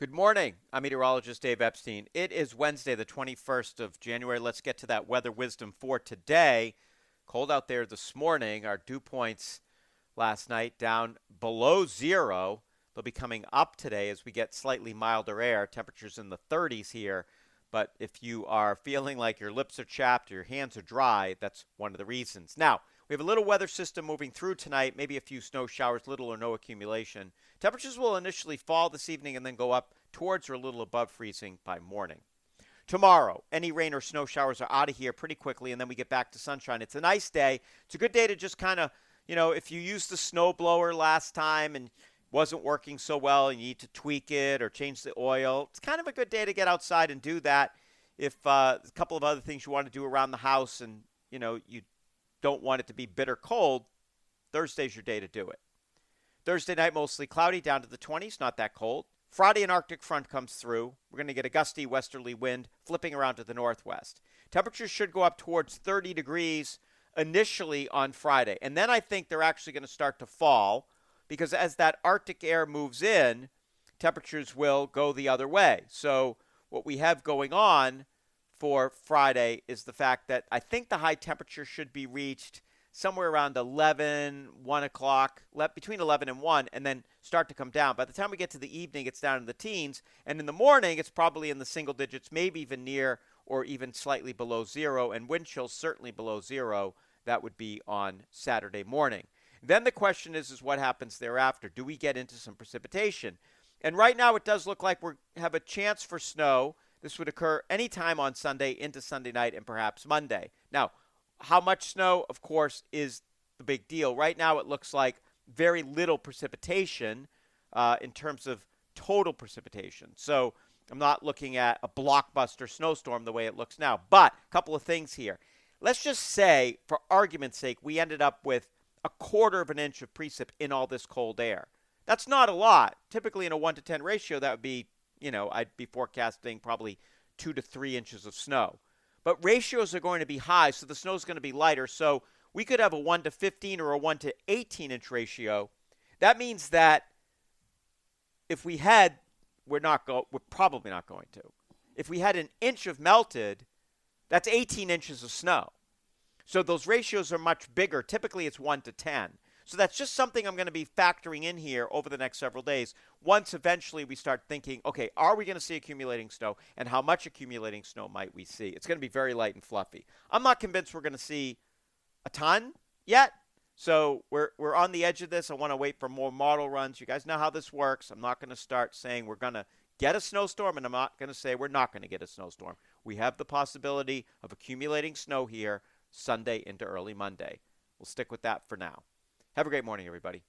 Good morning. I'm meteorologist Dave Epstein. It is Wednesday, the 21st of January. Let's get to that weather wisdom for today. Cold out there this morning. Our dew points last night down below zero. They'll be coming up today as we get slightly milder air. Temperatures in the 30s here. But if you are feeling like your lips are chapped or your hands are dry, that's one of the reasons. Now, we have a little weather system moving through tonight, maybe a few snow showers, little or no accumulation. Temperatures will initially fall this evening and then go up towards or a little above freezing by morning. Tomorrow, any rain or snow showers are out of here pretty quickly, and then we get back to sunshine. It's a nice day. It's a good day to just kind of, if you used the snow blower last time and wasn't working so well and you need to tweak it or change the oil, it's kind of a good day to get outside and do that. If a couple of other things you want to do around the house and, you don't want it to be bitter cold, Thursday's your day to do it. Thursday night, mostly cloudy, down to the 20s, not that cold. Friday, an Arctic front comes through. We're going to get a gusty westerly wind flipping around to the northwest. Temperatures should go up towards 30 degrees initially on Friday. And then I think they're actually going to start to fall because as that Arctic air moves in, temperatures will go the other way. So what we have going on for Friday is the fact that I think the high temperature should be reached somewhere around 11, 1 o'clock, between 11 and 1, and then start to come down. By the time we get to the evening, it's down in the teens. And in the morning, it's probably in the single digits, maybe even near or even slightly below zero. And wind chills certainly below zero. That would be on Saturday morning. Then the question is what happens thereafter? Do we get into some precipitation? And right now, it does look like we have a chance for snow. This would occur anytime on Sunday into Sunday night and perhaps Monday. Now, how much snow, of course, is the big deal. Right now, it looks like very little precipitation in terms of total precipitation. So I'm not looking at a blockbuster snowstorm the way it looks now. But a couple of things here. Let's just say, for argument's sake, we ended up with a quarter of an inch of precip in all this cold air. That's not a lot. Typically, in a 1 to 10 ratio, that would be, I'd be forecasting probably 2 to 3 inches of snow. But ratios are going to be high, so the snow is going to be lighter. So we could have a 1 to 15 or a 1 to 18 inch ratio. That means that if we had, we're probably not going to. If we had an inch of melted, that's 18 inches of snow. So those ratios are much bigger. Typically, it's 1 to 10. So that's just something I'm going to be factoring in here over the next several days. Once eventually we start thinking, okay, are we going to see accumulating snow, and how much accumulating snow might we see? It's going to be very light and fluffy. I'm not convinced we're going to see a ton yet. So we're on the edge of this. I want to wait for more model runs. You guys know how this works. I'm not going to start saying we're going to get a snowstorm, and I'm not going to say we're not going to get a snowstorm. We have the possibility of accumulating snow here Sunday into early Monday. We'll stick with that for now. Have a great morning, everybody.